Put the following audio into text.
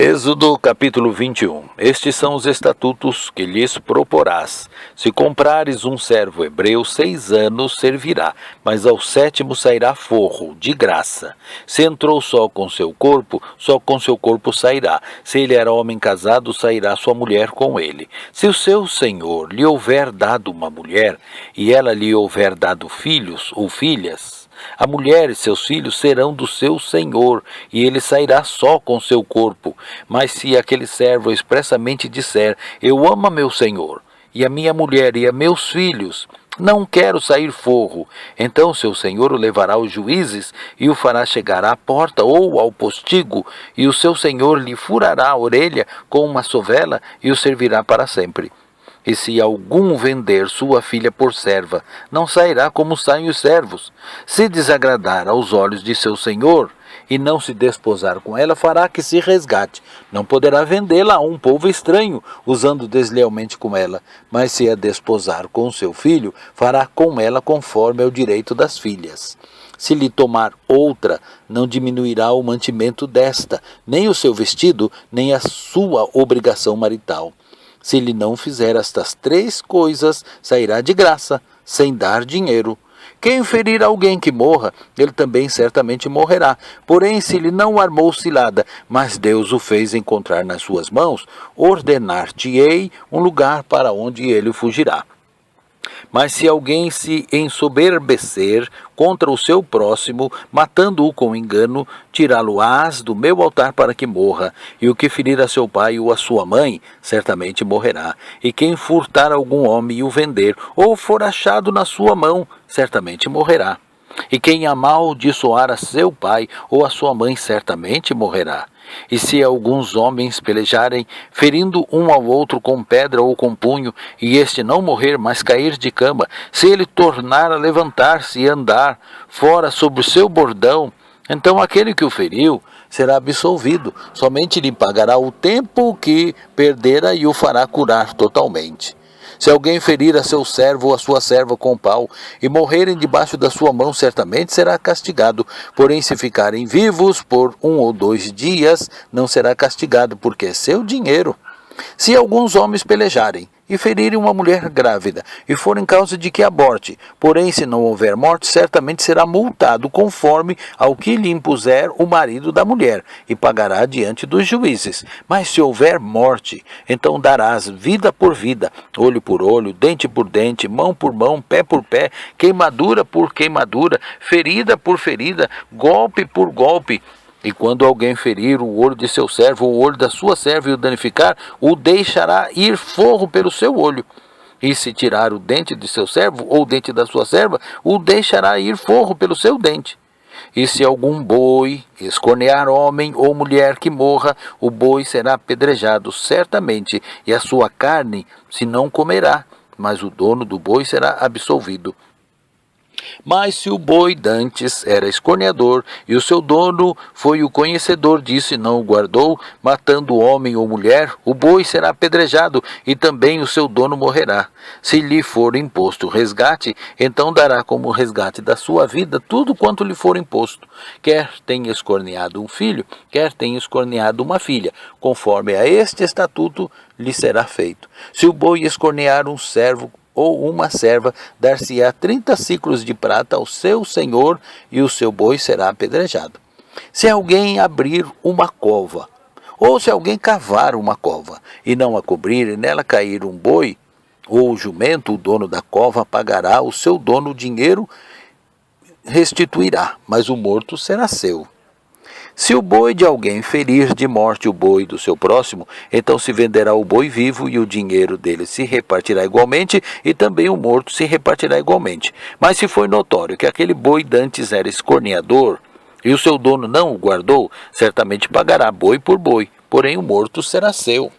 Êxodo capítulo 21. Estes são os estatutos que lhes proporás. Se comprares um servo hebreu, 6 anos servirá, mas ao 7º sairá forro, de graça. Se entrou só com seu corpo sairá. Se ele era homem casado, sairá sua mulher com ele. Se o seu senhor lhe houver dado uma mulher, e ela lhe houver dado filhos ou filhas, a mulher e seus filhos serão do seu senhor, e ele sairá só com seu corpo. Mas se aquele servo expressamente disser: eu amo a meu senhor, e a minha mulher e a meus filhos, não quero sair forro, então seu senhor o levará aos juízes, e o fará chegar à porta ou ao postigo, e o seu senhor lhe furará a orelha com uma sovela, e o servirá para sempre. E se algum vender sua filha por serva, não sairá como saem os servos. Se desagradar aos olhos de seu senhor, e não se desposar com ela, fará que se resgate. Não poderá vendê-la a um povo estranho, usando deslealmente com ela. Mas se a desposar com seu filho, fará com ela conforme ao direito das filhas. Se lhe tomar outra, não diminuirá o mantimento desta, nem o seu vestido, nem a sua obrigação marital. Se lhe não fizer estas 3 coisas, sairá de graça, sem dar dinheiro. Quem ferir alguém que morra, ele também certamente morrerá. Porém, se lhe não armou cilada, mas Deus o fez encontrar nas suas mãos, ordenar-te-ei um lugar para onde ele fugirá. Mas se alguém se ensoberbecer contra o seu próximo, matando-o com engano, tirá-lo-ás do meu altar para que morra. E o que ferir a seu pai ou a sua mãe, certamente morrerá. E quem furtar algum homem e o vender, ou for achado na sua mão, certamente morrerá. E quem amaldiçoar a seu pai ou a sua mãe, certamente morrerá. E se alguns homens pelejarem, ferindo um ao outro com pedra ou com punho, e este não morrer, mas cair de cama, se ele tornar a levantar-se e andar fora sobre o seu bordão, então aquele que o feriu será absolvido, somente lhe pagará o tempo que perdera e o fará curar totalmente. Se alguém ferir a seu servo ou a sua serva com pau, e morrerem debaixo da sua mão, certamente será castigado. Porém, se ficarem vivos por 1 ou 2 dias, não será castigado, porque é seu dinheiro. Se alguns homens pelejarem e ferirem uma mulher grávida, e forem causa de que aborte, porém se não houver morte, certamente será multado conforme ao que lhe impuser o marido da mulher, e pagará diante dos juízes. Mas se houver morte, então darás vida por vida, olho por olho, dente por dente, mão por mão, pé por pé, queimadura por queimadura, ferida por ferida, golpe por golpe. E quando alguém ferir o olho de seu servo ou o olho da sua serva e o danificar, o deixará ir forro pelo seu olho. E se tirar o dente de seu servo ou o dente da sua serva, o deixará ir forro pelo seu dente. E se algum boi escornear homem ou mulher que morra, o boi será apedrejado certamente, e a sua carne se não comerá, mas o dono do boi será absolvido. Mas se o boi dantes era escorneador, e o seu dono foi o conhecedor disso e não o guardou, matando homem ou mulher, o boi será apedrejado, e também o seu dono morrerá. Se lhe for imposto resgate, então dará como resgate da sua vida tudo quanto lhe for imposto. Quer tenha escorneado um filho, quer tenha escorneado uma filha, conforme a este estatuto lhe será feito. Se o boi escornear um servo ou uma serva, dar-se-á 30 siclos de prata ao seu senhor, e o seu boi será apedrejado. Se alguém abrir uma cova, ou se alguém cavar uma cova, e não a cobrir, e nela cair um boi, ou jumento, o dono da cova pagará o seu dono o dinheiro, restituirá, mas o morto será seu. Se o boi de alguém ferir de morte o boi do seu próximo, então se venderá o boi vivo, e o dinheiro dele se repartirá igualmente, e também o morto se repartirá igualmente. Mas se foi notório que aquele boi dantes era escorneador, e o seu dono não o guardou, certamente pagará boi por boi, porém o morto será seu.